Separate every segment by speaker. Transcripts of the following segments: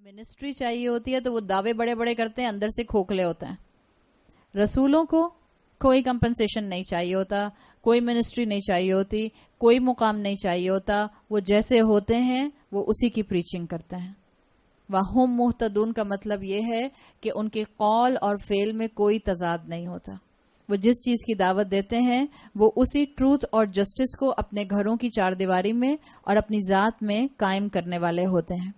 Speaker 1: Ministry چاہیے ہوتی ہے تو وہ دعوے بڑے بڑے کرتے ہیں، اندر سے کھوکھلے ہوتے ہیں. رسولوں کو کوئی کمپنسیشن نہیں چاہیے ہوتا، کوئی منسٹری نہیں چاہیے ہوتی، کوئی مقام نہیں چاہیے ہوتا. وہ جیسے ہوتے ہیں وہ اسی کی پریچنگ کرتے ہیں. وَهُمْ مُهْتَدُونَ کا مطلب یہ ہے کہ ان کے قول اور فعل میں کوئی تضاد نہیں ہوتا. وہ جس چیز کی دعوت دیتے ہیں وہ اسی ٹروتھ اور جسٹس کو اپنے گھروں کی چار دیواری میں اور اپنی ذات میں قائم کرنے والے ہوتے ہیں،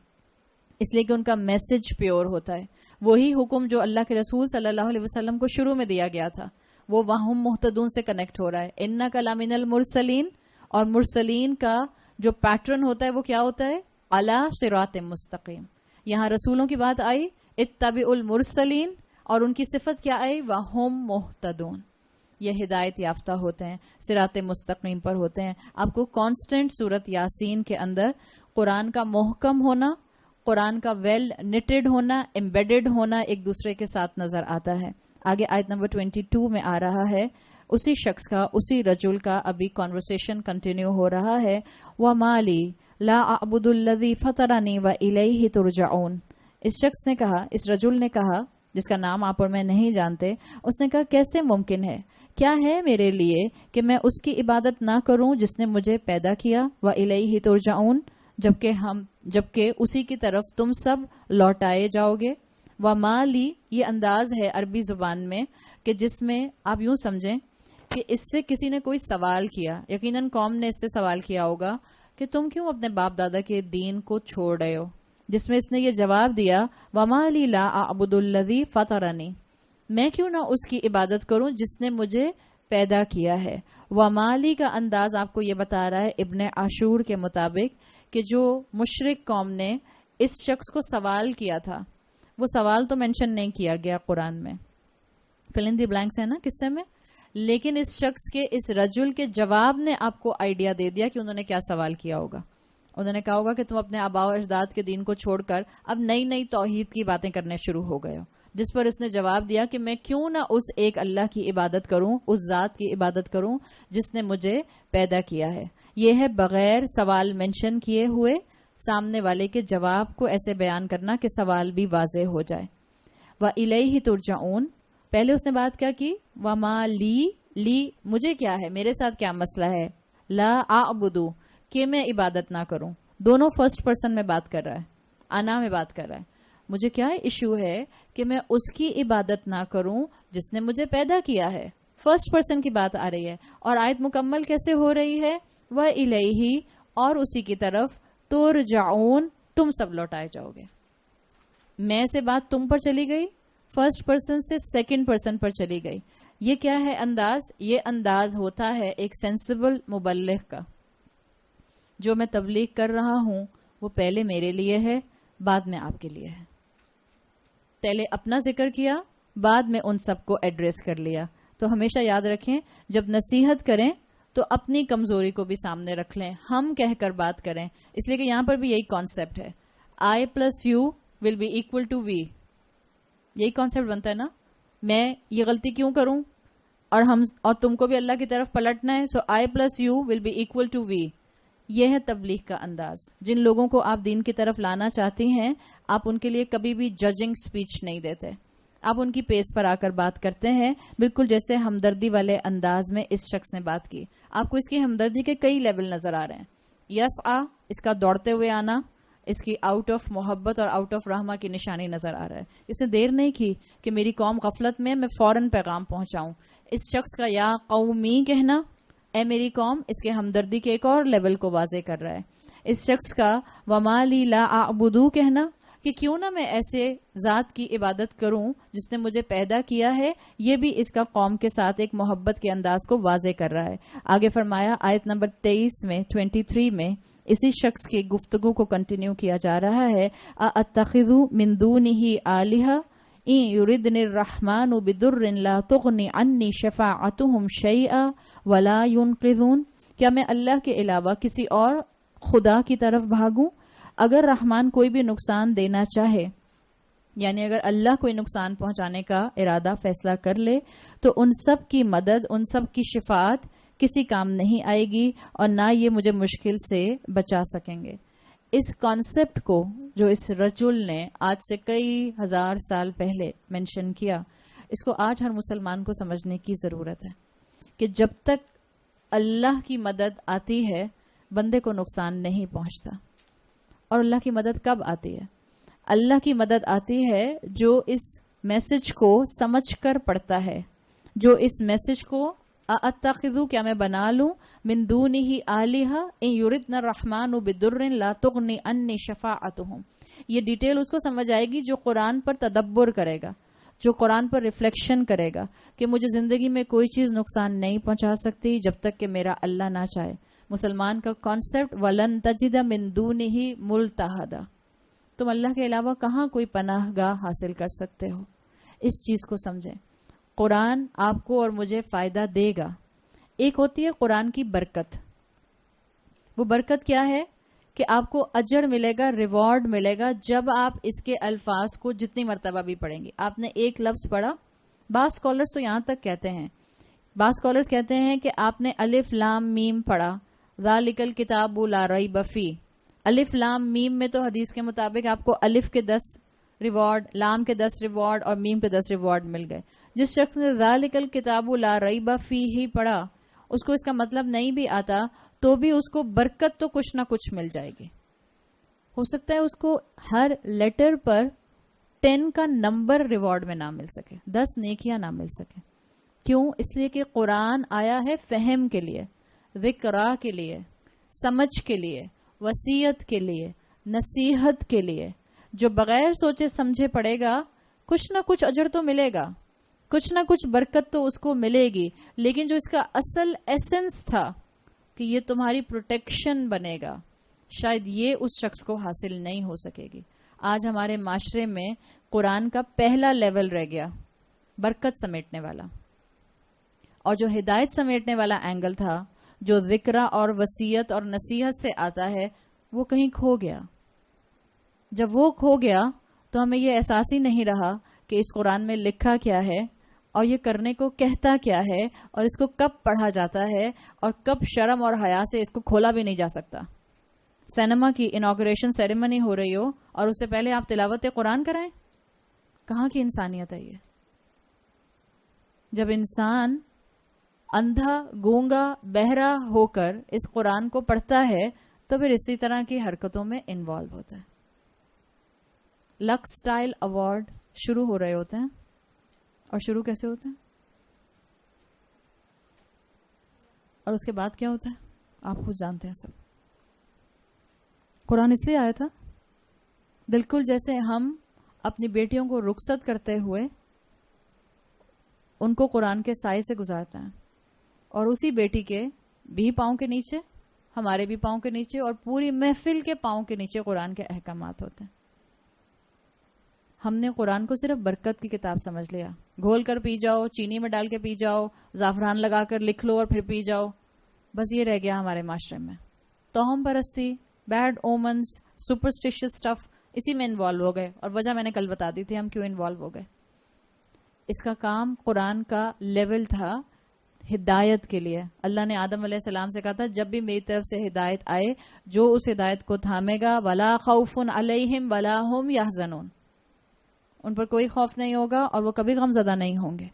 Speaker 1: اس لیے کہ ان کا میسج پیور ہوتا ہے. وہی حکم جو اللہ کے رسول صلی اللہ علیہ وسلم کو شروع میں دیا گیا تھا وہ وَهُمْ مُهْتَدُونَ سے کنیکٹ ہو رہا ہے. إِنَّكَ لَمِنَ الْمُرْسَلِينَ، اور مرسلین کا جو پیٹرن ہوتا ہے وہ کیا ہوتا ہے؟ عَلَى صِرَاطٍ مستقیم. یہاں رسولوں کی بات آئی اتبعوا المرسلین، اور ان کی صفت کیا آئی؟ وَهُمْ مُهْتَدُونَ. یہ ہدایت یافتہ ہوتے ہیں، صراط مستقیم پر ہوتے ہیں. آپ کو کانسٹنٹ سورت یاسین کے اندر قرآن کا محکم ہونا، قرآن کا ویل نٹڈ ہونا، ایمبیڈڈ ہونا ایک دوسرے کے ساتھ نظر آتا ہے. آگے آیت نمبر 22 میں آ رہا ہے اسی شخص کا، اسی رجل کا ابھی کنورسیشن کنٹینیو ہو رہا ہے. وَمَا لِي لَا أَعْبُدُ الَّذِي فَطَرَنِي وَإِلَيْهِ تُرْجَعُونَ. اس شخص نے کہا، اس رجل نے کہا جس کا نام آپ اور میں نہیں جانتے، اس نے کہا کیسے ممکن ہے، کیا ہے میرے لیے کہ میں اس کی عبادت نہ کروں جس نے مجھے پیدا کیا. وَإِلَيْهِ تُرْجَعُونَ، جبکہ اسی کی طرف تم سب لوٹائے جاؤ گے. وَمَا لِي، یہ انداز ہے عربی زبان میں کہ جس میں آپ یوں سمجھیں کہ اس سے کسی نے کوئی سوال کیا، یقیناً قوم نے اس سے سوال کیا ہوگا کہ تم کیوں اپنے باپ دادا کے دین کو چھوڑ رہے ہو، جس میں اس نے یہ جواب دیا وَمَا لِي لَا أَعْبُدُ الَّذِي فَطَرَنِي، میں کیوں نہ اس کی عبادت کروں جس نے مجھے پیدا کیا ہے. وَمَا لِي کا انداز آپ کو یہ بتا رہا ہے ابن عاشور کے مطابق کہ جو مشرک قوم نے اس شخص کو سوال کیا تھا، وہ سوال تو مینشن نہیں کیا گیا قرآن میں، فل ان دی بلینکس ہے نا قصے میں، لیکن اس شخص کے، اس رجل کے جواب نے آپ کو آئیڈیا دے دیا کہ انہوں نے کیا سوال کیا ہوگا. انہوں نے کہا ہوگا کہ تم اپنے آباء و اجداد کے دین کو چھوڑ کر اب نئی نئی توحید کی باتیں کرنے شروع ہو گئے ہو. جس پر اس نے جواب دیا کہ میں کیوں نہ اس ایک اللہ کی عبادت کروں، اس ذات کی عبادت کروں جس نے مجھے پیدا کیا ہے. یہ ہے بغیر سوال مینشن کیے ہوئے سامنے والے کے جواب کو ایسے بیان کرنا کہ سوال بھی واضح ہو جائے. وَإِلَيْهِ تُرْجَعُونَ، پہلے اس نے بات کیا کی وَمَا لی مجھے کیا ہے، میرے ساتھ کیا مسئلہ ہے، لا اعبدو کہ میں عبادت نہ کروں. دونوں فرسٹ پرسن میں بات کر رہا ہے، انا میں بات کر رہا ہے. مجھے کیا ایشو ہے کہ میں اس کی عبادت نہ کروں جس نے مجھے پیدا کیا ہے. فرسٹ پرسن کی بات آ رہی ہے اور آیت مکمل کیسے ہو رہی ہے؟ وَإِلَيْهِ، اور اسی کی طرف ترجعون، تم سب لوٹائے جاؤ گے. میں سے بات تم پر چلی گئی، فرسٹ پرسن سے سیکنڈ پرسن پر چلی گئی. یہ کیا ہے انداز؟ یہ انداز ہوتا ہے ایک سینسیبل مبلغ کا. جو میں تبلیغ کر رہا ہوں وہ پہلے میرے لیے ہے، بعد میں آپ کے لیے ہے. پہلے اپنا ذکر کیا، بعد میں ان سب کو ایڈریس کر لیا. تو ہمیشہ یاد رکھیں جب نصیحت کریں تو اپنی کمزوری کو بھی سامنے رکھ لیں، ہم کہہ کر بات کریں. اس لیے کہ یہاں پر بھی یہی کانسیپٹ ہے، I plus you will be equal to we. یہی کانسیپٹ بنتا ہے نا، میں یہ غلطی کیوں کروں اور تم کو بھی اللہ کی طرف پلٹنا ہے، سو I plus you will be equal to we. یہ ہے تبلیغ کا انداز. جن لوگوں کو آپ دین کی طرف لانا چاہتی ہیں آپ ان کے لیے کبھی بھی ججنگ سپیچ نہیں دیتے، آپ ان کی پیس پر آ کر بات کرتے ہیں، بالکل جیسے ہمدردی والے انداز میں اس شخص نے بات کی. آپ کو اس کی ہمدردی کے کئی لیول نظر آ رہے ہیں. یسعا، اس کا دوڑتے ہوئے آنا، اس کی آؤٹ آف محبت اور آؤٹ آف رحمہ کی نشانی نظر آ رہا ہے. اس نے دیر نہیں کی کہ میری قوم غفلت میں فوراً پیغام پہنچاؤں. اس شخص کا یا قومی کہنا، اے میری قوم، اس کے ہمدردی کے ایک اور لیول کو واضح کر رہا ہے. اس شخص کا وَمَا لِي لَا أَعْبُدُ کہنا کہ کیوں نہ میں ایسے ذات کی عبادت کروں جس نے مجھے پیدا کیا ہے، یہ بھی اس کا قوم کے ساتھ ایک محبت کے انداز کو واضح کر رہا ہے. آگے فرمایا آیت نمبر 23 میں 23 میں اسی شخص کی گفتگو کو کنٹینیو کیا جا رہا ہے. أَأَتَّخِذُ مِن دُونِهِ آلِهَةً إِن يُرِدْنِ الرَّحْمَنُ بِضُرٍّ لَا تُغْنِ عَنِّي شَفَاعَتُهُمْ شَيْئًا وَلَا يُنْقِذُونَ، کیا میں اللہ کے علاوہ کسی اور خدا کی طرف بھاگوں؟ اگر رحمان کوئی بھی نقصان دینا چاہے، یعنی اگر اللہ کوئی نقصان پہنچانے کا ارادہ فیصلہ کر لے تو ان سب کی مدد، ان سب کی شفاعت کسی کام نہیں آئے گی اور نہ یہ مجھے مشکل سے بچا سکیں گے. اس کانسیپٹ کو جو اس رجل نے آج سے کئی ہزار سال پہلے مینشن کیا، اس کو آج ہر مسلمان کو سمجھنے کی ضرورت ہے کہ جب تک اللہ کی مدد آتی ہے بندے کو نقصان نہیں پہنچتا. اور اللہ کی مدد کب آتی ہے؟ اللہ کی مدد آتی ہے جو اس میسج کو سمجھ کر پڑھتا ہے، جو اس میسج کو اتخذو، کیا میں بنا لوں، من دونہ آلہہ ان یردن الرحمن بدر لا تغنی عنی شفاعتہم. یہ ڈیٹیل اس کو سمجھ آئے گی جو قرآن پر تدبر کرے گا، جو قرآن پر ریفلیکشن کرے گا کہ مجھے زندگی میں کوئی چیز نقصان نہیں پہنچا سکتی جب تک کہ میرا اللہ نہ چاہے. مسلمان کا کانسیپٹ وَلَن تَجِدَ مِن دُونِهِ مُلْتَحَدًا، تم اللہ کے علاوہ کہاں کوئی پناہ گاہ حاصل کر سکتے ہو. اس چیز کو سمجھیں. قرآن آپ کو اور مجھے فائدہ دے گا. ایک ہوتی ہے قرآن کی برکت. وہ برکت کیا ہے کہ آپ کو اجر ملے گا، ریوارڈ ملے گا جب آپ اس کے الفاظ کو جتنی مرتبہ بھی پڑھیں گے. آپ نے ایک لفظ پڑھا، بعض اسکالرس تو یہاں تک کہتے ہیں، بعض اسکالرس کہتے ہیں کہ آپ نے الف لام میم پڑھا، ذالک الکتاب لا ریب فیہ. الف لام میم میں تو حدیث کے مطابق آپ کو الف کے 10 ریوارڈ، لام کے 10 ریوارڈ اور میم کے 10 ریوارڈ مل گئے. جس شخص نے ذالک الکتاب لا ریب فیہ ہی پڑھا، اس کو اس کا مطلب نہیں بھی آتا تو بھی اس کو برکت تو کچھ نہ کچھ مل جائے گی. ہو سکتا ہے اس کو ہر لیٹر پر 10 کا نمبر ریوارڈ میں نہ مل سکے، 10 نیکیاں نہ مل سکے. کیوں؟ اس لیے کہ قرآن آیا ہے فہم کے لیے، ذکرہ کے لیے، سمجھ کے لیے، وصیت کے لیے، نصیحت کے لیے. جو بغیر سوچے سمجھے پڑے گا کچھ نہ کچھ اجر تو ملے گا، کچھ نہ کچھ برکت تو اس کو ملے گی، لیکن جو اس کا اصل ایسنس تھا کہ یہ تمہاری پروٹیکشن بنے گا، شاید یہ اس شخص کو حاصل نہیں ہو سکے گی. آج ہمارے معاشرے میں قرآن کا پہلا لیول رہ گیا، برکت سمیٹنے والا، اور جو ہدایت سمیٹنے والا اینگل تھا جو ذکرہ اور وصیت اور نصیحت سے آتا ہے وہ کہیں کھو گیا. جب وہ کھو گیا تو ہمیں یہ احساس ہی نہیں رہا کہ اس قرآن میں لکھا کیا ہے اور یہ کرنے کو کہتا کیا ہے اور اس کو کب پڑھا جاتا ہے اور کب شرم اور حیا سے اس کو کھولا بھی نہیں جا سکتا. سینما کی انوگریشن سیریمنی ہو رہی ہو اور اس سے پہلے آپ تلاوت قرآن کرائیں، کہاں کی انسانیت ہے یہ؟ جب انسان اندھا، گونگا، بہرا ہو کر اس قرآن کو پڑھتا ہے تو پھر اسی طرح کی حرکتوں میں انوالو ہوتا ہے. لکس سٹائل ایوارڈ شروع ہو رہے ہوتے ہیں، اور شروع کیسے ہوتے ہیں اور اس کے بعد کیا ہوتا ہے آپ خود جانتے ہیں سب. قرآن اس لیے آیا تھا بالکل جیسے ہم اپنی بیٹیوں کو رخصت کرتے ہوئے ان کو قرآن کے سائے سے گزارتے ہیں، اور اسی بیٹی کے بھی پاؤں کے نیچے، ہمارے بھی پاؤں کے نیچے، اور پوری محفل کے پاؤں کے نیچے قرآن کے احکامات ہوتے ہیں. ہم نے قرآن کو صرف برکت کی کتاب سمجھ لیا، گھول کر پی جاؤ، چینی میں ڈال کے پی جاؤ، زعفران لگا کر لکھ لو اور پھر پی جاؤ، بس یہ رہ گیا ہمارے معاشرے میں. توہم پرستی، بیڈ اومنز، سپرسٹیشس سٹف، اسی میں انوالو ہو گئے. اور وجہ میں نے کل بتا دی تھی ہم کیوں انوالو ہو گئے. اس کا کام قرآن کا لیول تھا ہدایت کے لیے. اللہ نے آدم علیہ السلام سے کہا تھا جب بھی میری طرف سے ہدایت آئے، جو اس ہدایت کو تھامے گا وَلَا خَوْفٌ عَلَيْهِمْ وَلَا هُمْ يَحْزَنُونَ، ان پر کوئی خوف نہیں ہوگا اور وہ کبھی غم زدہ نہیں ہوں گے.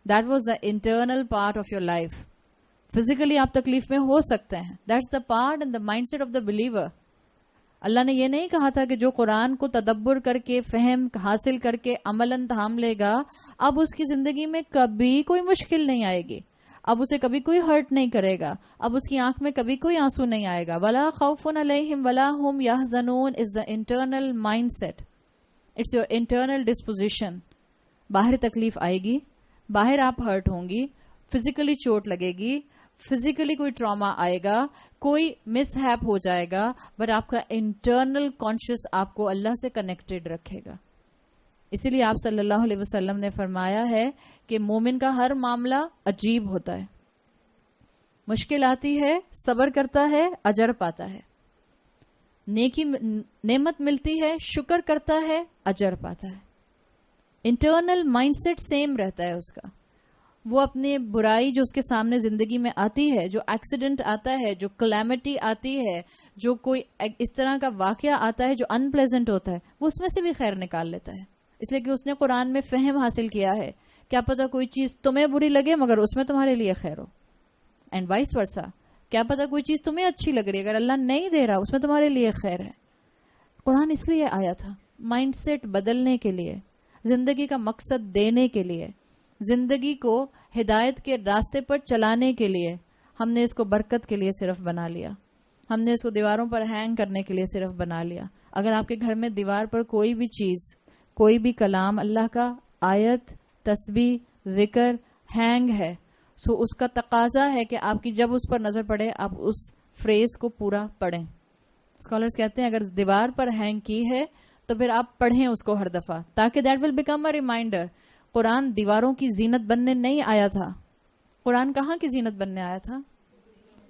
Speaker 1: That was the internal part of your life. Physically آپ تکلیف میں ہو سکتے ہیں، That's the part and the mindset of the believer. اللہ نے یہ نہیں کہا تھا کہ جو قرآن کو تدبر کر کے، فہم حاصل کر کے عملاً تھام لے گا اب اس کی زندگی میں کبھی کوئی مشکل نہیں آئے گی، اب اسے کبھی کوئی ہرٹ نہیں کرے گا، اب اس کی آنکھ میں کبھی کوئی آنسو نہیں آئے گا. وَلَا خَوْفٌ عَلَيْهِمْ وَلَا هُمْ يَحْزَنُونَ is the internal mindset. It's your internal disposition. باہر تکلیف آئے گی، باہر آپ ہرٹ ہوں گی، فزیکلی چوٹ لگے گی، فزیکلی کوئی ٹراما آئے گا، کوئی مس ہیپ ہو جائے گا، بٹ آپ کا انٹرنل کانشیس آپ کو اللہ سے کنیکٹڈ رکھے گا. اسی لیے آپ صلی اللہ علیہ وسلم نے فرمایا ہے کہ مومن کا ہر معاملہ عجیب ہوتا ہے. مشکل آتی ہے، صبر کرتا ہے، اجر پاتا ہے. نیکی نعمت ملتی ہے، شکر کرتا ہے، اجر پاتا ہے. انٹرنل مائنڈ سیٹ سیم رہتا ہے اس کا. وہ اپنے برائی جو اس کے سامنے زندگی میں آتی ہے، جو ایکسیڈنٹ آتا ہے، جو کلیمٹی آتی ہے، جو کوئی اس طرح کا واقعہ آتا ہے جو ان پلیزنٹ ہوتا ہے وہ اس میں سے بھی خیر نکال لیتا ہے، اس لیے کہ اس نے قرآن میں فہم حاصل کیا ہے. کیا پتا کوئی چیز تمہیں بری لگے مگر اس میں تمہارے لیے خیر ہو، اینڈ وائس ورسا. کیا پتا کوئی چیز تمہیں اچھی لگ رہی ہے، اگر اللہ نہیں دے رہا اس میں تمہارے لیے خیر ہے. قرآن اس لیے آیا تھا، مائنڈ سیٹ بدلنے کے لیے، زندگی کا مقصد دینے کے لیے، زندگی کو ہدایت کے راستے پر چلانے کے لیے. ہم نے اس کو برکت کے لیے صرف بنا لیا، ہم نے اس کو دیواروں پر ہینگ کرنے کے لیے صرف بنا لیا. اگر آپ کے گھر میں دیوار پر کوئی بھی چیز، کوئی بھی کلام اللہ کا، آیت، تسبیح، ذکر ہینگ ہے، سو اس کا تقاضا ہے کہ آپ کی جب اس پر نظر پڑے آپ اس فریز کو پورا پڑھیں. اسکالرز کہتے ہیں اگر دیوار پر ہینگ کی ہے تو پھر آپ پڑھیں اس کو ہر دفعہ، تاکہ that will become a reminder. قرآن دیواروں کی زینت بننے نہیں آیا تھا. قرآن کہاں کی زینت بننے آیا تھا؟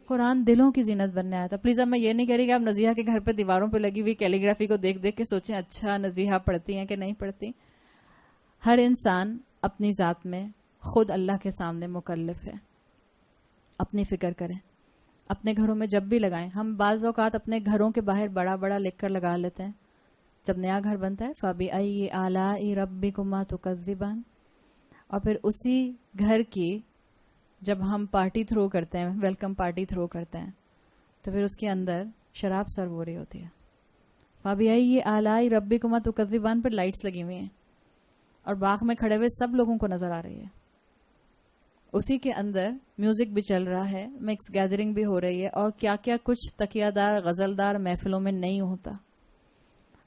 Speaker 1: قرآن دلوں کی زینت بننے آیا تھا. پلیز اب میں یہ نہیں کہہ رہی کہ آپ نزیحہ کے گھر پہ دیواروں پہ لگی ہوئی کیلیگرافی کو دیکھ دیکھ کے سوچیں اچھا نزیحہ پڑھتی ہیں کہ نہیں پڑھتی. ہر انسان اپنی ذات میں خود اللہ کے سامنے مکلف ہے. اپنی فکر کریں، اپنے گھروں میں جب بھی لگائیں. ہم بعض اوقات اپنے گھروں کے باہر بڑا بڑا لکھ کر لگا لیتے ہیں جب نیا گھر بنتا ہے، فَبِأَيِّ آلَاءِ رَبِّكُمَا تُكَذِّبَانِ. اور پھر اسی گھر کی جب ہم پارٹی تھرو کرتے ہیں، ویلکم پارٹی تھرو کرتے ہیں، تو پھر اس کے اندر شراب سرو ہو رہی ہوتی ہے. فَبِأَيِّ آلَاءِ رَبِّكُمَا تُكَذِّبَانِ پر لائٹس لگی ہوئی ہیں اور باغ میں کھڑے ہوئے سب لوگوں کو نظر آ رہی ہے. اسی کے اندر میوزک بھی چل رہا ہے، مکس گیدرنگ بھی ہو رہی ہے، اور کیا کیا کچھ تکیہ دار غزلدار محفلوں میں نہیں ہوتا.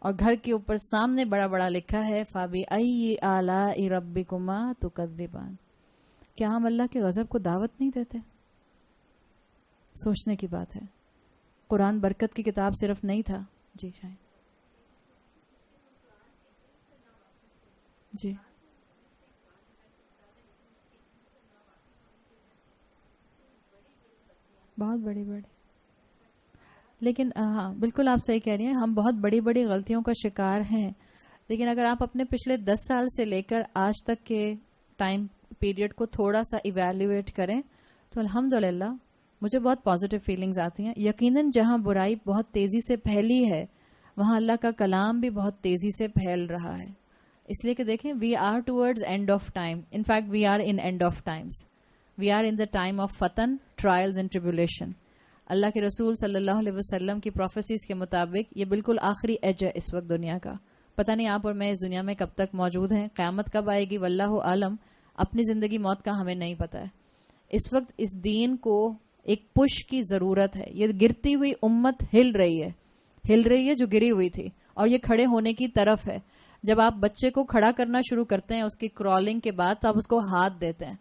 Speaker 1: اور گھر کے اوپر سامنے بڑا بڑا لکھا ہے فَبِأَيِّ آلَاءِ رَبِّكُمَا تُكَذِّبَانِ. کیا ہم اللہ کے غضب کو دعوت نہیں دیتے؟ سوچنے کی بات ہے. قرآن برکت کی کتاب صرف نہیں تھا. جی شاید جی بہت بڑی بڑی، لیکن ہاں بالکل آپ صحیح کہہ رہی ہیں، ہم بہت بڑی بڑی غلطیوں کا شکار ہیں. لیکن اگر آپ اپنے پچھلے 10 سال سے لے کر آج تک کے ٹائم پیریڈ کو تھوڑا سا ایویلیویٹ کریں تو الحمدللہ مجھے بہت پازیٹیو فیلنگز آتی ہیں. یقیناً جہاں برائی بہت تیزی سے پھیلی ہے وہاں اللہ کا کلام بھی بہت تیزی سے پھیل رہا ہے. اس لیے کہ دیکھیں we are towards end of time. In fact we are in end of times. We are in the time of فتن، ٹرائلز اینڈ ٹریبولیشن. اللہ کے رسول صلی اللہ علیہ وسلم کی پروفیسیز کے مطابق یہ بالکل آخری ایج ہے اس وقت دنیا کا. پتہ نہیں آپ اور میں اس دنیا میں کب تک موجود ہیں، قیامت کب آئے گی واللہ عالم. اپنی زندگی موت کا ہمیں نہیں پتہ ہے. اس وقت اس دین کو ایک پش کی ضرورت ہے. یہ گرتی ہوئی امت ہل رہی ہے جو گری ہوئی تھی، اور یہ کھڑے ہونے کی طرف ہے. جب آپ بچے کو کھڑا کرنا شروع کرتے ہیں اس کی کرالنگ کے بعد تو آپ اس کو ہاتھ دیتے ہیں.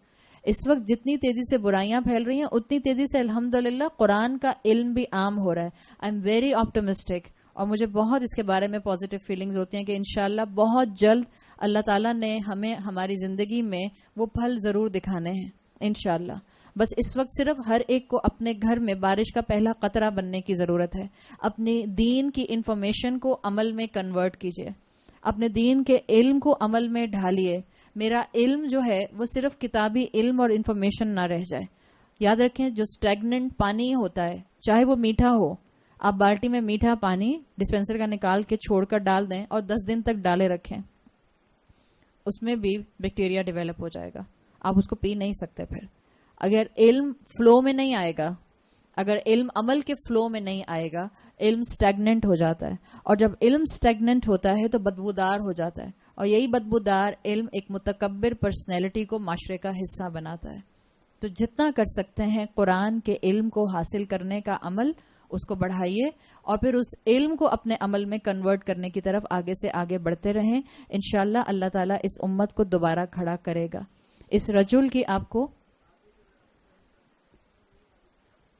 Speaker 1: اس وقت جتنی تیزی سے برائیاں پھیل رہی ہیں اتنی تیزی سے الحمدللہ قرآن کا علم بھی عام ہو رہا ہے. آئی ایم ویری آپٹمسٹک، اور مجھے بہت اس کے بارے میں پازیٹیو فیلنگز ہوتی ہیں کہ انشاءاللہ بہت جلد اللہ تعالیٰ نے ہمیں ہماری زندگی میں وہ پھل ضرور دکھانے ہیں انشاءاللہ. بس اس وقت صرف ہر ایک کو اپنے گھر میں بارش کا پہلا قطرہ بننے کی ضرورت ہے. اپنی دین کی انفارمیشن کو عمل میں کنورٹ کیجئے، اپنے دین کے علم کو عمل میں ڈھالیے. میرا علم جو ہے وہ صرف کتابی علم اور انفارمیشن نہ رہ جائے. یاد رکھیں جو اسٹیگننٹ پانی ہوتا ہے چاہے وہ میٹھا ہو، آپ بالٹی میں میٹھا پانی ڈسپینسر کا نکال کے چھوڑ کر ڈال دیں اور 10 دن تک ڈالے رکھیں، اس میں بھی بیکٹیریا ڈیولپ ہو جائے گا، آپ اس کو پی نہیں سکتے. پھر اگر علم فلو میں نہیں آئے گا، اگر علم عمل کے فلو میں نہیں آئے گا، علم سٹیگننٹ ہو جاتا ہے. اور جب علم سٹیگننٹ ہوتا ہے تو بدبودار ہو جاتا ہے، اور یہی بدبودار علم ایک متکبر پرسنالٹی کو معاشرے کا حصہ بناتا ہے. تو جتنا کر سکتے ہیں قرآن کے علم کو حاصل کرنے کا عمل اس کو بڑھائیے، اور پھر اس علم کو اپنے عمل میں کنورٹ کرنے کی طرف آگے سے آگے بڑھتے رہیں. انشاءاللہ اللہ تعالیٰ اس امت کو دوبارہ کھڑا کرے گا. اس رجل کی آپ کو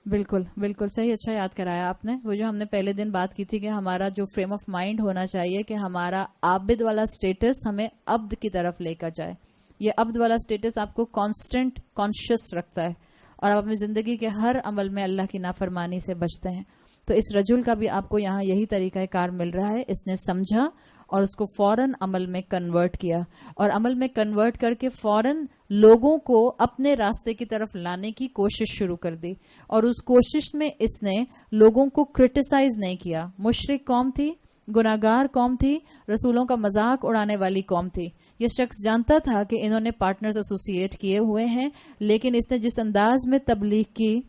Speaker 1: بالکل بالکل صحیح، اچھا یاد کرایا آپ نے. وہ جو ہم نے پہلے دن بات کی تھی کہ ہمارا جو فریم آف مائنڈ ہونا چاہیے کہ ہمارا عابد والا سٹیٹس ہمیں عبد کی طرف لے کر جائے. یہ عبد والا سٹیٹس آپ کو کانسٹنٹ کانشیس رکھتا ہے اور آپ اپنی زندگی کے ہر عمل میں اللہ کی نافرمانی سے بچتے ہیں. تو اس رجل کا بھی آپ کو یہاں یہی طریقہ کار مل رہا ہے. اس نے سمجھا اور اس کو فوراً عمل میں کنورٹ کیا، اور عمل میں کنورٹ کر کے فوراً لوگوں کو اپنے راستے کی طرف لانے کی کوشش شروع کر دی. اور اس کوشش میں اس نے لوگوں کو کرٹیسائز نہیں کیا. مشرک قوم تھی، گناہگار قوم تھی، رسولوں کا مذاق اڑانے والی قوم تھی. یہ شخص جانتا تھا کہ انہوں نے پارٹنرز ایسوسیٹ کیے ہوئے ہیں، لیکن اس نے جس انداز میں تبلیغ کی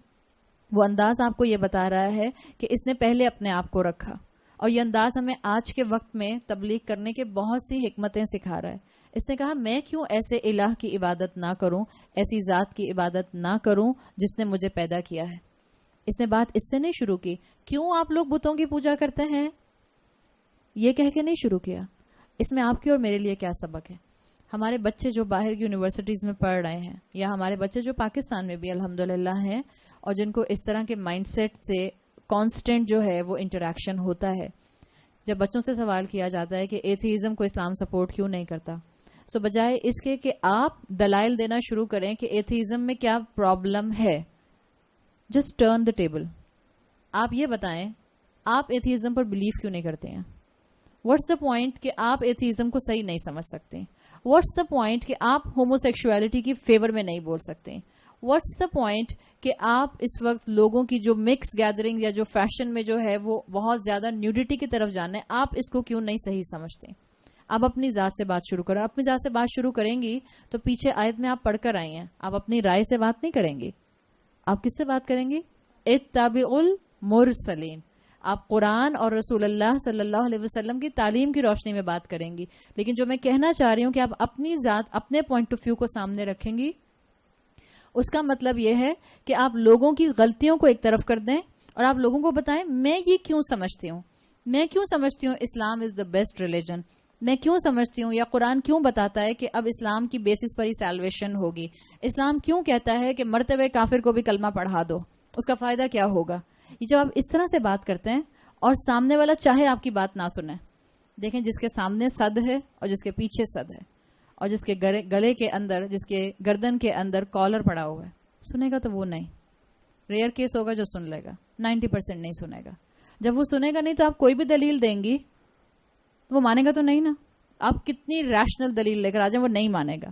Speaker 1: وہ انداز آپ کو یہ بتا رہا ہے کہ اس نے پہلے اپنے آپ کو رکھا. اور یہ انداز ہمیں آج کے وقت میں تبلیغ کرنے کے بہت سی حکمتیں سکھا رہا ہے. اس نے کہا میں کیوں ایسے الہ کی عبادت نہ کروں، ایسی ذات کی عبادت نہ کروں جس نے مجھے پیدا کیا ہے. اس نے بات اس سے نہیں شروع کی کیوں آپ لوگ بتوں کی پوجا کرتے ہیں، یہ کہہ کے نہیں شروع کیا. اس میں آپ کی اور میرے لیے کیا سبق ہے؟ ہمارے بچے جو باہر کی یونیورسٹیز میں پڑھ رہے ہیں، یا ہمارے بچے جو پاکستان میں بھی الحمدللہ ہیں اور جن کو اس طرح کے مائنڈ سیٹ سے کانسٹنٹ جو ہے وہ انٹریکشن ہوتا ہے، جب بچوں سے سوال کیا جاتا ہے کہ ایتھیزم کو اسلام سپورٹ کیوں نہیں کرتا، سو بجائے اس کے کہ آپ دلائل دینا شروع کریں کہ ایتھیزم میں کیا پرابلم ہے، جسٹ ٹرن دا ٹیبل. آپ یہ بتائیں آپ ایتھیزم پر بلیف کیوں نہیں کرتے ہیں؟ واٹس دا پوائنٹ کہ آپ ایتھیزم کو صحیح نہیں سمجھ سکتے؟ واٹس دا پوائنٹ کہ آپ ہومو سیکشولیٹی کی فیور میں نہیں بول سکتے؟ واٹس دا پوائنٹ کہ آپ اس وقت لوگوں کی جو مکس گیدرنگ یا جو فیشن میں جو ہے وہ بہت زیادہ نیوڈیٹی کی طرف جانا ہے، آپ اس کو کیوں نہیں صحیح سمجھتے؟ آپ اپنی ذات سے بات شروع کریں. اپنی ذات سے بات شروع کریں گی تو پیچھے آیت میں آپ پڑھ کر آئی ہیں، آپ اپنی رائے سے بات نہیں کریں گی. آپ کس سے بات کریں گی؟ اتبعوا المرسلین. آپ قرآن اور رسول اللہ صلی اللہ علیہ وسلم کی تعلیم کی روشنی میں بات کریں گی. لیکن جو میں کہنا چاہ رہی ہوں کہ آپ اپنی ذات، اپنے پوائنٹ آف ویو کو سامنے رکھیں گی، اس کا مطلب یہ ہے کہ آپ لوگوں کی غلطیوں کو ایک طرف کر دیں اور آپ لوگوں کو بتائیں میں یہ کیوں سمجھتی ہوں، میں کیوں سمجھتی ہوں اسلام از دا بیسٹ ریلیجن، میں کیوں سمجھتی ہوں یا قرآن کیوں بتاتا ہے کہ اب اسلام کی بیسس پر ہی سیلویشن ہوگی، اسلام کیوں کہتا ہے کہ مرتے ہوئے کافر کو بھی کلمہ پڑھا دو، اس کا فائدہ کیا ہوگا. یہ جب آپ اس طرح سے بات کرتے ہیں اور سامنے والا چاہے آپ کی بات نہ سنیں، دیکھیں جس کے سامنے صد ہے اور جس کے پیچھے صد ہے اور جس کے گلے کے اندر، جس کے گردن کے اندر کالر پڑا ہوا ہے، سنے گا تو وہ نہیں. ریئر کیس ہوگا جو سن لے گا، 90% نہیں سنے گا. جب وہ سنے گا نہیں تو آپ کوئی بھی دلیل دیں گی وہ مانے گا تو نہیں نا. آپ کتنی ریشنل دلیل لے کر آ جائیں وہ نہیں مانے گا.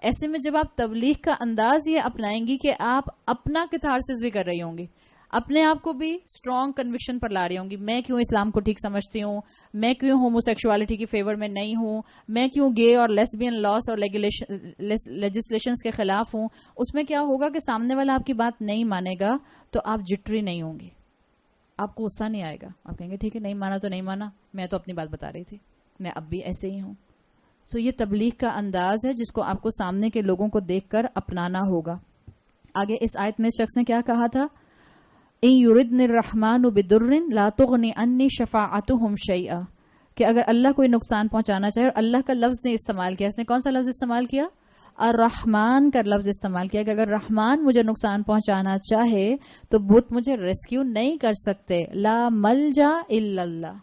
Speaker 1: ایسے میں جب آپ تبلیغ کا انداز یہ اپنائیں گی کہ آپ اپنا کتھارسس بھی کر رہی ہوں گی، اپنے آپ کو بھی اسٹرانگ کنوکشن پر لا رہی ہوں گی، میں کیوں اسلام کو ٹھیک سمجھتی ہوں، میں کیوں ہومو سیکشوالٹی کی فیور میں نہیں ہوں، میں کیوں گے اور لیسبین لاس اور لیجسلیشنز کے خلاف ہوں. اس میں کیا ہوگا کہ سامنے والا آپ کی بات نہیں مانے گا تو آپ جٹری نہیں ہوں گی، آپ کو غصہ نہیں آئے گا، آپ کہیں گے ٹھیک ہے نہیں مانا تو نہیں مانا، میں تو اپنی بات بتا رہی تھی، میں اب بھی ایسے ہی ہوں. سو یہ تبلیغ کا انداز ہے جس کو آپ کو سامنے کے لوگوں کو دیکھ کر اپنانا ہوگا. آگے اس آیت میں اس شخص نے کیا کہا تھا؟ ان یردن الرحمن بدر لا تغنی عنی شفاعتهم شیئا، کہ اگر اللہ کوئی نقصان پہنچانا چاہے، اور اللہ کا لفظ نے استعمال کیا، اس نے کون سا لفظ استعمال کیا؟ الرحمن کا لفظ استعمال کیا، کہ اگر رحمان مجھے نقصان پہنچانا چاہے تو بت مجھے ریسکیو نہیں کر سکتے. لا ملجا الا اللہ،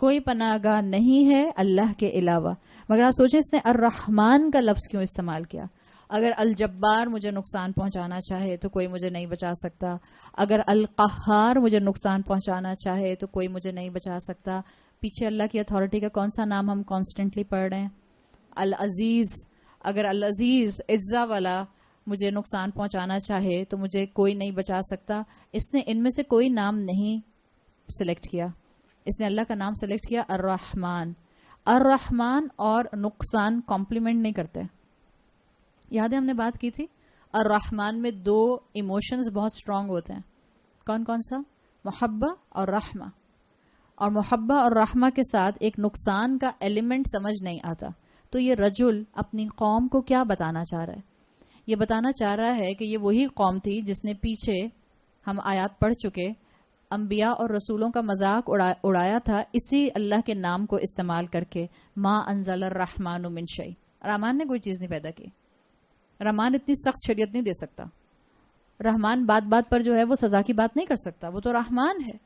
Speaker 1: کوئی پناہ گاہ نہیں ہے اللہ کے علاوہ. مگر آپ سوچیں اس نے الرحمن کا لفظ کیوں استعمال کیا؟ اگر الجبار مجھے نقصان پہنچانا چاہے تو کوئی مجھے نہیں بچا سکتا، اگر القہار مجھے نقصان پہنچانا چاہے تو کوئی مجھے نہیں بچا سکتا. پیچھے اللہ کی اتھارٹی کا کون سا نام ہم کانسٹنٹلی پڑھ رہے ہیں؟ العزیز. اگر العزیز عزہ والا مجھے نقصان پہنچانا چاہے تو مجھے کوئی نہیں بچا سکتا. اس نے ان میں سے کوئی نام نہیں سلیکٹ کیا، اس نے اللہ کا نام سلیکٹ کیا الرحمن. الرحمن اور نقصان کمپلیمنٹ نہیں کرتے. یاد ہے ہم نے بات کی تھی الرحمن میں دو ایموشنز بہت سٹرونگ ہوتے ہیں، کون کون سا؟ محبہ اور رحمہ. اور محبہ اور رحمہ کے ساتھ ایک نقصان کا ایلیمنٹ سمجھ نہیں آتا. تو یہ رجل اپنی قوم کو کیا بتانا چاہ رہا ہے؟ یہ بتانا چاہ رہا ہے کہ یہ وہی قوم تھی جس نے پیچھے ہم آیات پڑھ چکے انبیاء اور رسولوں کا مذاق اڑایا تھا اسی اللہ کے نام کو استعمال کر کے. ما انزل الرحمن من شیء، رحمان نے کوئی چیز نہیں پیدا کی. رحمان اتنی سخت شریعت نہیں دے سکتا. رحمان بات بات پر جو ہے وہ سزا کی بات نہیں کر سکتا، وہ تو رحمان ہے.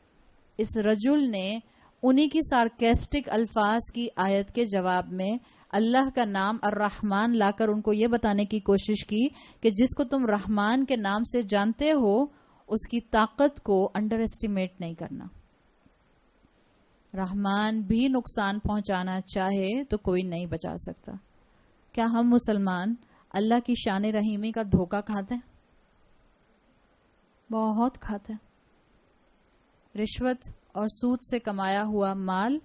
Speaker 1: اس رجل نے انہی کی سارکیسٹک الفاظ کی آیت کے جواب میں اللہ کا نام الرحمن لا کر ان کو یہ بتانے کی کوشش کی کہ جس کو تم رحمان کے نام سے جانتے ہو اس کی طاقت کو انڈر ایسٹیمیٹ نہیں کرنا. رحمان بھی نقصان پہنچانا چاہے تو کوئی نہیں بچا سکتا. کیا ہم مسلمان اللہ کی شان رحیمی کا دھوکہ کھاتے ہیں؟ بہت کھاتے ہیں. رشوت اور سود سے کمایا ہوا مال،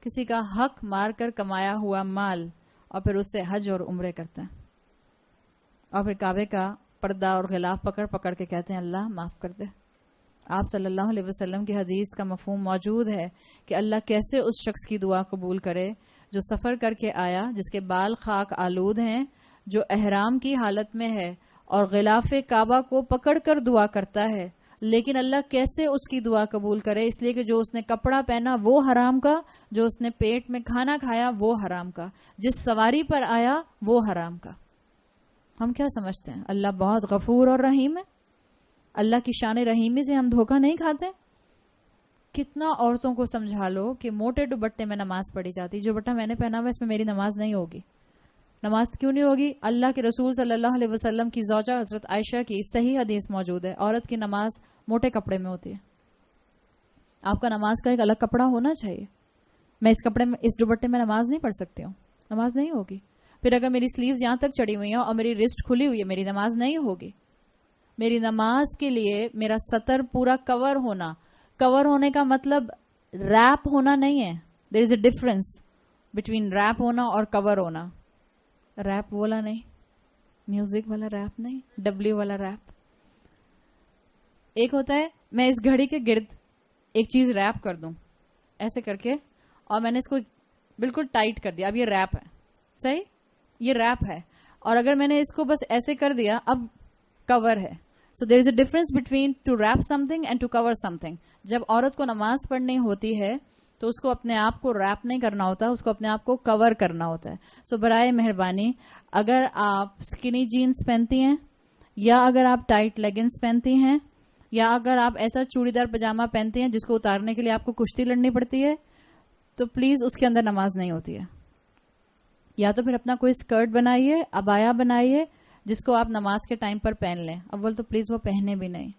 Speaker 1: کسی کا حق مار کر کمایا ہوا مال، اور پھر اس سے حج اور عمرے کرتے ہیں، اور پھر کعبے کا پردہ اور غلاف پکڑ پکڑ کے کہتے ہیں اللہ معاف کر دے. آپ صلی اللہ علیہ وسلم کی حدیث کا مفہوم موجود ہے کہ اللہ کیسے اس شخص کی دعا قبول کرے جو سفر کر کے آیا، جس کے بال خاک آلود ہیں، جو احرام کی حالت میں ہے اور غلاف کعبہ کو پکڑ کر دعا کرتا ہے، لیکن اللہ کیسے اس کی دعا قبول کرے؟ اس لیے کہ جو اس نے کپڑا پہنا وہ حرام کا، جو اس نے پیٹ میں کھانا کھایا وہ حرام کا، جس سواری پر آیا وہ حرام کا. ہم کیا سمجھتے ہیں اللہ بہت غفور اور رحیم ہے؟ اللہ کی شان رحیمی سے ہم دھوکہ نہیں کھاتے؟ کتنا عورتوں کو سمجھا لو کہ موٹے دوپٹے میں نماز پڑھی جاتی، جو دوپٹہ میں نے پہنا ہوا اس میں میری نماز نہیں ہوگی. نماز کیوں نہیں ہوگی؟ اللہ کے رسول صلی اللہ علیہ وسلم کی زوجہ حضرت عائشہ کی صحیح حدیث موجود ہے، عورت کی نماز موٹے کپڑے میں ہوتی ہے. آپ کا نماز کا ایک الگ کپڑا ہونا چاہیے. میں اس کپڑے میں، اس دوپٹے میں نماز نہیں پڑھ سکتی ہوں، نماز نہیں ہوگی. پھر اگر میری سلیوز یہاں تک چڑھی ہوئی ہیں اور میری رسٹ کھلی ہوئی ہے، میری نماز نہیں ہوگی. میری نماز کے لیے میرا سطر پورا کور ہونا، کور ہونے کا مطلب ریپ ہونا نہیں ہے. دیر is a difference between rape ہونا اور کور ہونا. ریپ والا نہیں، میوزک والا ریپ نہیں، ڈبلیو والا ریپ. ایک ہوتا ہے میں اس گھڑی کے گرد ایک چیز ریپ کر دوں ایسے کر کے، اور میں نے اس کو بالکل ٹائٹ کر دیا، اب یہ ریپ ہے. صحیح، یہ ریپ ہے. اور اگر میں نے اس کو بس ایسے کر دیا اب کور ہے. So there is a difference between to wrap something and to cover something. جب عورت کو نماز پڑھنی ہوتی ہے تو اس کو اپنے آپ کو ریپ نہیں کرنا ہوتا، اس کو اپنے آپ کو کور کرنا ہوتا ہے. سو برائے مہربانی اگر آپ سکنی جینز پہنتی ہیں، یا اگر آپ ٹائٹ لیگنز پہنتی ہیں، یا اگر آپ ایسا چوڑی دار پجامہ پہنتی ہیں جس کو اتارنے کے لیے آپ کو کشتی لڑنی پڑتی ہے، تو پلیز اس کے اندر نماز نہیں ہوتی ہے. یا تو پھر اپنا کوئی اسکرٹ بنائیے، عبایا بنائیے جس کو آپ نماز کے ٹائم پر پہن لیں. اول تو پلیز وہ پہنے بھی نہیں.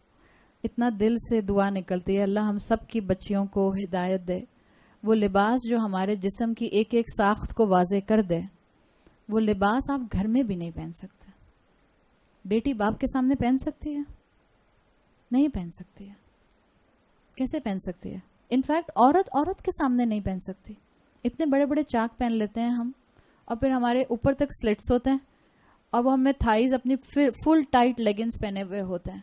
Speaker 1: اتنا دل سے دعا نکلتی ہے اللہ ہم سب کی بچیوں کو ہدایت دے. وہ لباس جو ہمارے جسم کی ایک ایک ساخت کو واضح کر دے، وہ لباس آپ گھر میں بھی نہیں پہن سکتے. بیٹی باپ کے سامنے پہن سکتی ہے؟ نہیں پہن سکتی ہے. کیسے پہن سکتی ہے؟ انفیکٹ عورت کے سامنے نہیں پہن سکتی. اتنے بڑے بڑے چاک پہن لیتے ہیں ہم، اور پھر ہمارے اوپر تک سلٹس ہوتے ہیں، اور وہ ہمیں تھائیز اپنی فل ٹائٹ لیگنز پہنے ہوئے ہوتے ہیں.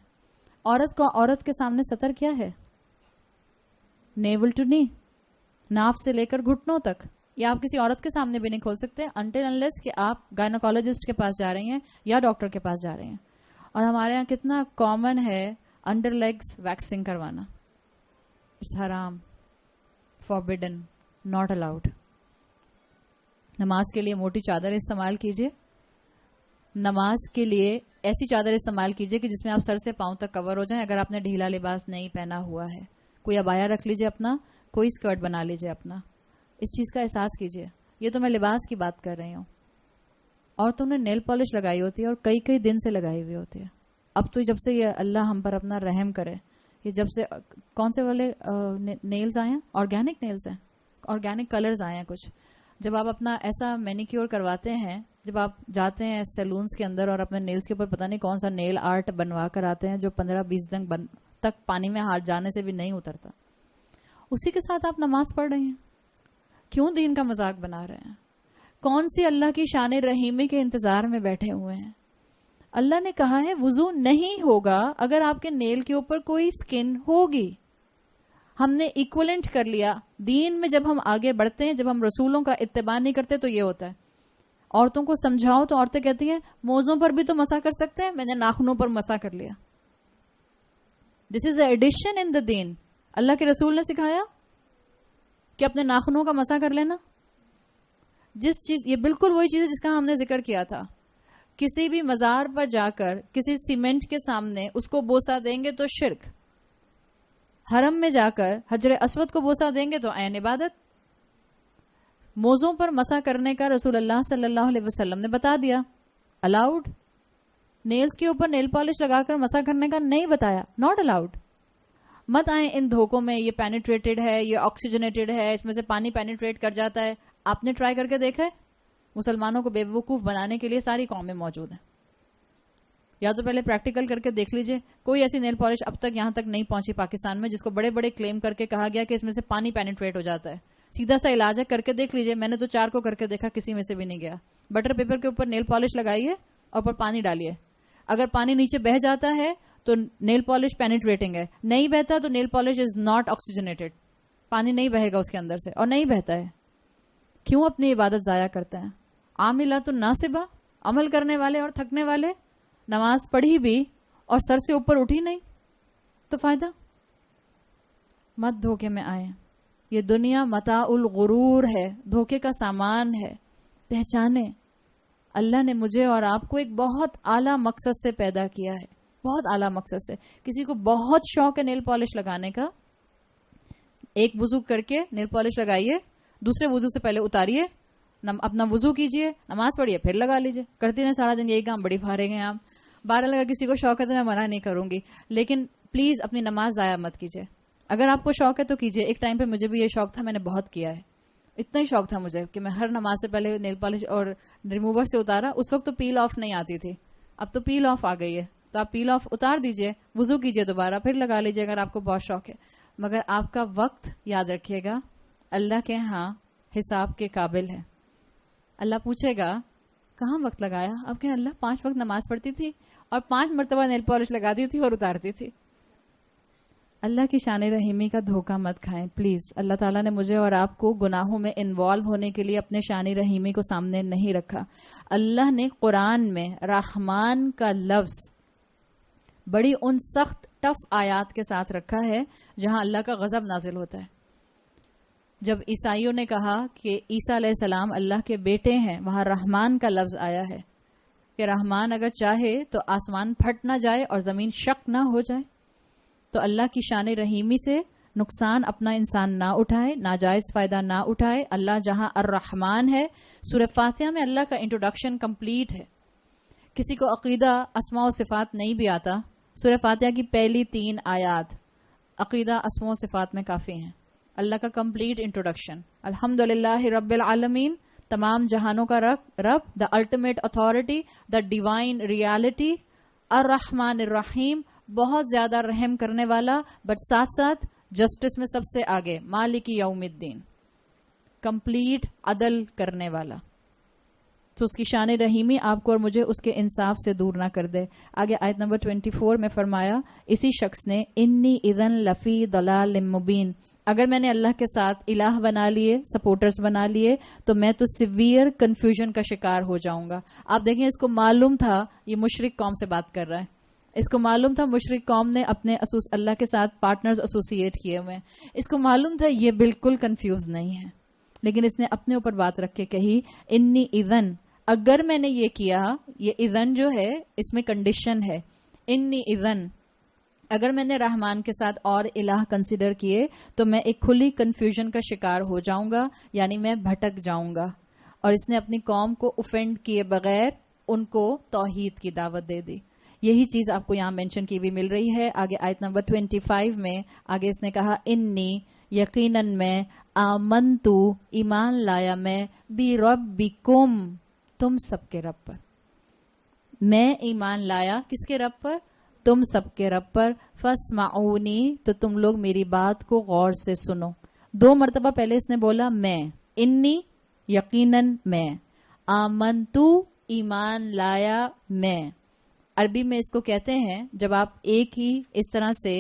Speaker 1: عورت کے سامنے سطر کیا ہے؟ نیول ٹو نی، ناف سے لے کر گھٹنوں تک. یا آپ کسی عورت کے سامنے بھی نہیں کھول سکتے انٹل انلیس کہ آپ گائنوکالوجسٹ کے پاس جا رہی ہیں یا ڈاکٹر کے پاس جا رہے ہیں. اور ہمارے یہاں کتنا کامن ہے انڈر لیگز ویکسنگ کروانا. اٹس حرام، فوربڈن، ناٹ الاؤڈ. نماز کے لیے موٹی چادر استعمال کیجیے. نماز کے لیے ایسی چادر استعمال کیجیے کہ جس میں آپ سر سے پاؤں تک کور ہو جائیں. اگر آپ نے ڈھیلا لباس نہیں پہنا ہوا ہے، کوئی عبایا رکھ لیجیے اپنا، کوئی اسکرٹ بنا لیجیے اپنا. اس چیز کا احساس کیجیے. یہ تو میں لباس کی بات کر رہی ہوں. عورتوں نے نیل پالش لگائی ہوتی ہے اور کئی کئی دن سے لگائی ہوئی ہوتی ہے. اب تو جب سے یہ اللہ ہم پر اپنا رحم کرے، یہ جب سے کون سے والے نیلز آئے ہیں، آرگینک نیلز ہیں، آرگینک کلرز آئے ہیں کچھ. جب آپ اپنا ایسا مینیکیور کرواتے ہیں، جب آپ جاتے ہیں سیلونز کے اندر اور اپنے نیلز کے اوپر پتہ نہیں کون سا نیل آرٹ بنوا کر آتے ہیں جو 15-20 دن تک پانی میں ہاتھ جانے سے بھی نہیں اترتا، اسی کے ساتھ آپ نماز پڑھ رہی ہیں. کیوں دین کا مذاق بنا رہے ہیں؟ کون سی اللہ کی شان رحیمی کے انتظار میں بیٹھے ہوئے ہیں؟ اللہ نے کہا ہے وضو نہیں ہوگا اگر آپ کے نیل کے اوپر کوئی سکن ہوگی. ہم نے ایکولنٹ کر لیا. دین میں جب ہم آگے بڑھتے ہیں، جب ہم رسولوں کا اتباع نہیں کرتے تو یہ ہوتا ہے. عورتوں کو سمجھاؤ تو عورتیں کہتی ہیں موزوں پر بھی تو مسح کر سکتے ہیں، میں نے ناخنوں پر مسح کر لیا. دس از اے ایڈیشن ان دا دین. اللہ کے رسول نے سکھایا کہ اپنے ناخنوں کا مسح کر لینا. جس چیز، یہ بالکل وہی چیز ہے جس کا ہم نے ذکر کیا تھا. کسی بھی مزار پر جا کر کسی سیمنٹ کے سامنے اس کو بوسا دیں گے تو شرک. حرم میں جا کر حجر اسود کو بوسا دیں گے تو عین عبادت. موزوں پر مسح کرنے کا رسول اللہ صلی اللہ علیہ وسلم نے بتا دیا، الاؤڈ. نیلز کے اوپر نیل پالش لگا کر مسح کرنے کا نہیں بتایا، ناٹ الاؤڈ. مت آئیں ان دھوکوں میں، یہ پینیٹریٹڈ ہے، یہ آکسیجنیٹڈ ہے، اس میں سے پانی پینیٹریٹ کر جاتا ہے. آپ نے ٹرائی کر کے دیکھا ہے؟ مسلمانوں کو بے وقوف بنانے کے لیے ساری قومیں موجود ہیں. یا تو پہلے پریکٹیکل کر کے دیکھ لیجئے. کوئی ایسی نیل پالش اب تک یہاں تک نہیں پہنچی پاکستان میں جس کو بڑے بڑے کلیم کر کے کہا گیا کہ اس میں سے پانی پینیٹریٹ ہو جاتا ہے. سیدھا سا علاج ہے، کر کے دیکھ لیجئے. میں نے تو 4 کو کر کے دیکھا، کسی میں سے بھی نہیں گیا. بٹر پیپر کے اوپر نیل پالش لگائیے اور اوپر پانی ڈالیے. اگر پانی نیچے بہ جاتا ہے تو نیل پالش پینیٹریٹنگ ہے، نہیں بہتا تو nail polish is not oxygenated. پانی نہیں بہے گا اس کے اندر سے، اور نہیں بہتا ہے. کیوں اپنی عبادت ضائع کرتے ہیں؟ عاملات الناصبہ، عمل کرنے والے اور تھکنے والے. نماز پڑھی بھی اور سر سے اوپر اٹھی نہیں تو فائدہ. مت دھوکے میں آئے. یہ دنیا متاع الغرور ہے، دھوکے کا سامان ہے. پہچانے اللہ نے مجھے اور آپ کو ایک بہت اعلیٰ مقصد سے پیدا کیا ہے، بہت اعلیٰ مقصد سے. کسی کو بہت شوق ہے نیل پالش لگانے کا، ایک وضو کر کے نیل پالش لگائیے، دوسرے وضو سے پہلے اتاریے، اپنا وضو کیجئے، نماز پڑھیے، پھر لگا لیجئے. کرتی رہیں سارا دن یہی کام، بڑی فارغ ہیں آپ. 12 لگا کسی کو شوق ہے تو میں منع نہیں کروں گی، لیکن پلیز اپنی نماز ضائع مت کیجئے. اگر آپ کو شوق ہے تو کیجئے. ایک ٹائم پہ مجھے بھی یہ شوق تھا، میں نے بہت کیا ہے. اتنا ہی شوق تھا مجھے کہ میں ہر نماز سے پہلے نیل پالش اور ریموور سے اتارا. اس وقت تو پیل آف نہیں آتی تھی، اب تو پیل آف آ گئی ہے. تو آپ پیل آف اتار دیجئے، وضو کیجئے دوبارہ، پھر لگا لیجئے اگر آپ کو بہت شوق ہے. مگر آپ کا وقت یاد رکھیے گا اللہ کے ہاں حساب کے قابل ہے. اللہ پوچھے گا کہاں وقت لگایا؟ اب کہ اللہ 5 وقت نماز پڑھتی تھی اور 5 مرتبہ نیل پالش لگاتی تھی اور اتارتی تھی. اللہ کی شان رحیمی کا دھوکہ مت کھائیں پلیز. اللہ تعالیٰ نے مجھے اور آپ کو گناہوں میں انوالو ہونے کے لیے اپنے شان رحیمی کو سامنے نہیں رکھا. اللہ نے قرآن میں رحمان کا لفظ بڑی ان سخت ٹف آیات کے ساتھ رکھا ہے جہاں اللہ کا غضب نازل ہوتا ہے. جب عیسائیوں نے کہا کہ عیسیٰ علیہ السلام اللہ کے بیٹے ہیں، وہاں رحمان کا لفظ آیا ہے کہ رحمان اگر چاہے تو آسمان پھٹ نہ جائے اور زمین شق نہ ہو جائے. تو اللہ کی شان رحیمی سے نقصان اپنا انسان نہ اٹھائے، ناجائز فائدہ نہ اٹھائے. اللہ جہاں الرحمان ہے، سورہ فاتحہ میں اللہ کا انٹروڈکشن کمپلیٹ ہے. کسی کو عقیدہ اسماء و صفات نہیں بھی آتا، سورہ فاتحہ کی پہلی 3 آیات عقیدہ اسماء و صفات میں کافی ہیں. اللہ کا کمپلیٹ انٹروڈکشن. الحمدللہ رب العالمین، تمام جہانوں کا رب، the ultimate authority, the divine reality, الرحمن الرحیم، بہت زیادہ رحم کرنے والا، بٹ ساتھ ساتھ جسٹس میں سب سے آگے، مالک یوم الدین، کمپلیٹ عدل کرنے والا. تو اس کی شان رحیمی آپ کو اور مجھے اس کے انصاف سے دور نہ کر دے. آگے آیت نمبر 24 میں فرمایا اسی شخص نے انی اذن لفی ضلال مبین، اگر میں نے اللہ کے ساتھ الہ بنا لیے، سپورٹرز بنا لیے، تو میں تو سیویئر کنفیوژن کا شکار ہو جاؤں گا. آپ دیکھیں اس کو معلوم تھا یہ مشرک قوم سے بات کر رہا ہے. اس کو معلوم تھا مشرک قوم نے اپنے اللہ کے ساتھ پارٹنرز ایسوسیٹ کیے ہوئے ہیں. اس کو معلوم تھا یہ بالکل کنفیوز نہیں ہے، لیکن اس نے اپنے اوپر بات رکھ کے کہی انی اذن، اگر میں نے یہ کیا، یہ اذن جو ہے اس میں کنڈیشن ہے. انی اذن، اگر میں نے رحمان کے ساتھ اور الہ کنسیڈر کیے تو میں ایک کھلی کنفیوژن کا شکار ہو جاؤں گا، یعنی میں بھٹک جاؤں گا. اور اس نے اپنی قوم کو اوفینڈ کیے بغیر ان کو توحید کی دعوت دے دی. یہی چیز آپ کو یہاں مینشن کی بھی مل رہی ہے. آگے آیت نمبر 25 میں آگے اس نے کہا انی، یقیناً میں، آمنتو، ایمان لایا میں، بی ربکم، تم سب کے رب پر. میں ایمان لایا کس کے رب پر؟ تم سب کے رب پر. فاسمعونی، تو تم لوگ میری بات کو غور سے سنو. 2 مرتبہ پہلے اس نے بولا میں، انی یقیناً میں، آمنتو ایمان لایا میں. عربی میں اس کو کہتے ہیں جب آپ ایک ہی اس طرح سے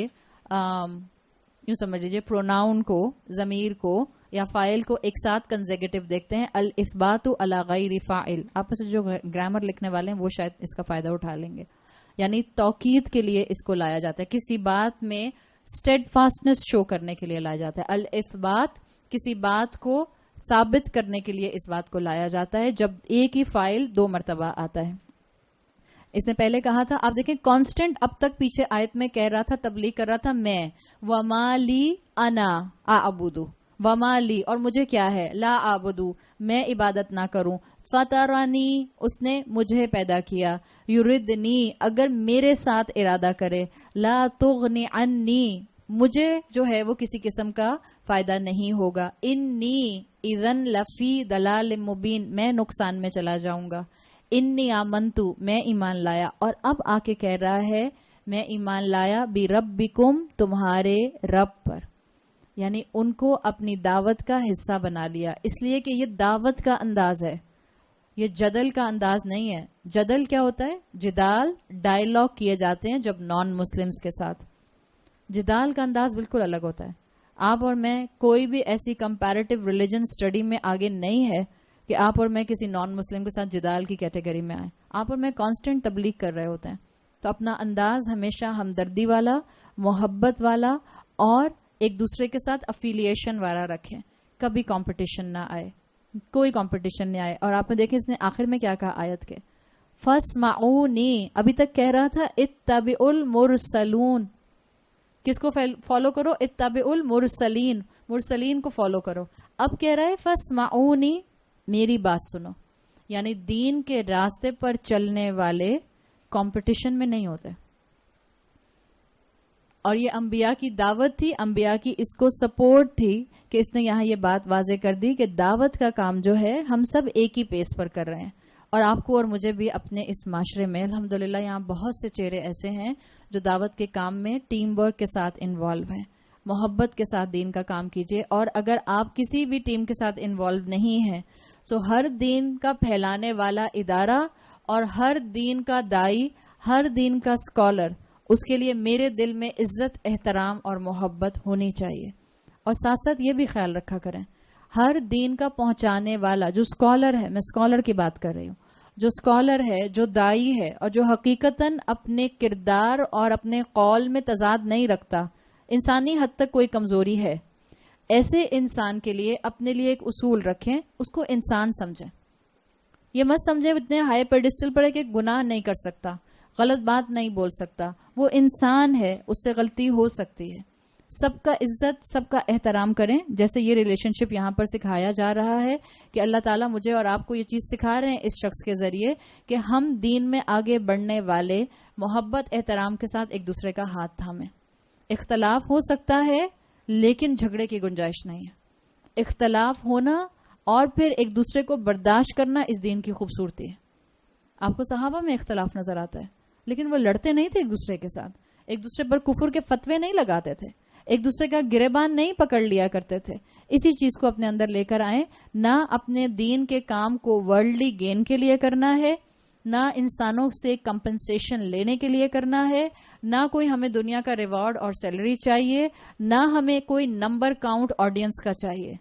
Speaker 1: یوں سمجھ لیجیے پروناؤن کو، ضمیر کو یا فاعل کو ایک ساتھ کنزیکٹو دیکھتے ہیں. الاثبات علی غیر فاعل، آپ میں سے جو گرامر لکھنے والے ہیں وہ شاید اس کا فائدہ اٹھا لیں گے. یعنی توکید کے لیے اس کو لایا جاتا ہے، کسی بات میں اسٹیڈ فاسٹنس شو کرنے کے لیے لایا جاتا ہے. الاثبات، کسی بات کو ثابت کرنے کے لیے اس بات کو لایا جاتا ہے جب ایک ہی فاعل 2 مرتبہ آتا ہے. اس نے پہلے کہا تھا، آپ دیکھیں کانسٹنٹ اب تک پیچھے آیت میں کہہ رہا تھا، تبلیغ کر رہا تھا میں، وما لی انا اعبدو، وما لی اور مجھے کیا ہے، لا اعبدو میں عبادت نہ کروں، فطرنی اس نے مجھے پیدا کیا، یردنی اگر میرے ساتھ ارادہ کرے، لا تغنی عنی مجھے جو ہے وہ کسی قسم کا فائدہ نہیں ہوگا. انی اذن لفی دلال مبین, میں نقصان میں چلا جاؤں گا. انی آمنتو, میں ایمان لایا. اور اب آ کے کہہ رہا ہے میں ایمان لایا بربکم, تمہارے رب پر, یعنی ان کو اپنی دعوت کا حصہ بنا لیا. اس لیے کہ یہ دعوت کا انداز ہے, یہ جدل کا انداز نہیں ہے. جدل کیا ہوتا ہے؟ جدال, ڈائلاگ کیے جاتے ہیں جب نان مسلمز کے ساتھ. جدال کا انداز بالکل الگ ہوتا ہے. آپ اور میں کوئی بھی ایسی کمپیریٹیو ریلیجن اسٹڈی میں آگے نہیں ہے کہ آپ اور میں کسی نان مسلم کے ساتھ جدال کی کیٹیگری میں آئیں. آپ اور میں کانسٹنٹ تبلیغ کر رہے ہوتے ہیں. تو اپنا انداز ہمیشہ ہمدردی والا, محبت والا اور ایک دوسرے کے ساتھ افیلیشن والا رکھیں. کبھی کمپٹیشن نہ آئے, کوئی کمپٹیشن نہیں آئے. اور آپ نے دیکھیں اس نے آخر میں کیا کہا آیت کے, فَاسْمَعُونِي, ابھی تک کہہ رہا تھا اتَّبِعُوا الْمُرْسَلُونَ, کس کو فالو کرو؟ اتَّبِعُوا الْمُرْسَلِينَ, مرسلین کو فالو کرو. اب کہہ رہا ہے فَاسْمَعُونِي, میری بات سنو. یعنی دین کے راستے پر چلنے والے کمپٹیشن میں نہیں ہوتے. اور یہ انبیاء کی دعوت تھی, انبیاء کی اس کو سپورٹ تھی کہ اس نے یہاں یہ بات واضح کر دی کہ دعوت کا کام جو ہے ہم سب ایک ہی پیس پر کر رہے ہیں. اور آپ کو اور مجھے بھی اپنے اس معاشرے میں الحمدللہ یہاں بہت سے چہرے ایسے ہیں جو دعوت کے کام میں ٹیم ورک کے ساتھ انوالو ہیں. محبت کے ساتھ دین کا کام کیجیے. اور اگر آپ کسی بھی ٹیم کے ساتھ انوالو نہیں ہیں تو ہر دین کا پھیلانے والا ادارہ اور ہر دین کا دائی, ہر دین کا اسکالر, اس کے لیے میرے دل میں عزت, احترام اور محبت ہونی چاہیے. اور ساتھ ساتھ یہ بھی خیال رکھا کریں, ہر دین کا پہنچانے والا جو اسکالر ہے, میں اسکالر کی بات کر رہی ہوں, جو اسکالر ہے, جو دائی ہے اور جو حقیقتاً اپنے کردار اور اپنے قول میں تضاد نہیں رکھتا, انسانی حد تک کوئی کمزوری ہے, ایسے انسان کے لیے اپنے لیے ایک اصول رکھیں, اس کو انسان سمجھیں. یہ مت سمجھیں اتنے ہائی پیڈسٹل پر ہے کہ گناہ نہیں کر سکتا, غلط بات نہیں بول سکتا. وہ انسان ہے, اس سے غلطی ہو سکتی ہے. سب کا عزت, سب کا احترام کریں. جیسے یہ ریلیشن شپ یہاں پر سکھایا جا رہا ہے کہ اللہ تعالیٰ مجھے اور آپ کو یہ چیز سکھا رہے ہیں اس شخص کے ذریعے کہ ہم دین میں آگے بڑھنے والے محبت, احترام کے ساتھ ایک دوسرے کا ہاتھ تھامیں. اختلاف ہو سکتا ہے لیکن جھگڑے کی گنجائش نہیں ہے. اختلاف ہونا اور پھر ایک دوسرے کو برداشت کرنا اس دین کی خوبصورتی ہے. آپ کو صحابہ میں اختلاف نظر آتا ہے لیکن وہ لڑتے نہیں تھے ایک دوسرے کے ساتھ, ایک دوسرے پر کفر کے فتوے نہیں لگاتے تھے, ایک دوسرے کا گریبان نہیں پکڑ لیا کرتے تھے. اسی چیز کو اپنے اندر لے کر آئیں. نہ اپنے دین کے کام کو ورلڈلی گین کے لیے کرنا ہے, نہ انسانوں سے کمپنسیشن لینے کے لیے کرنا ہے, نہ کوئی ہمیں دنیا کا ریوارڈ اور سیلری چاہیے, نہ ہمیں کوئی نمبر کاؤنٹ آڈینس کا چاہیے.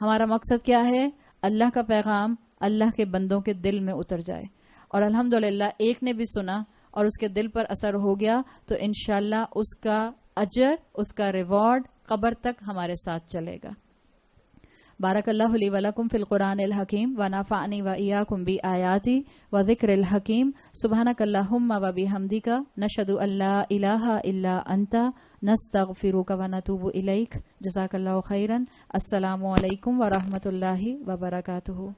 Speaker 1: ہمارا مقصد کیا ہے؟ اللہ کا پیغام اللہ کے بندوں کے دل میں اتر جائے. اور الحمدللہ ایک نے بھی سنا اور اس کے دل پر اثر ہو گیا تو انشاءاللہ اس کا اجر, اس کا ریوارڈ قبر تک ہمارے ساتھ چلے گا. بارک اللہ لی ولکم فی القرآن الحکیم ونفعنی وإیاکم بآیاتی وذکر الحکیم. سبحانک اللہم وبحمدک نشہد ان لا الہ الا انت نستغفرک ونتوب الیک. جزاک اللہ خیرا. السلام علیکم ورحمۃ اللہ وبرکاتہ.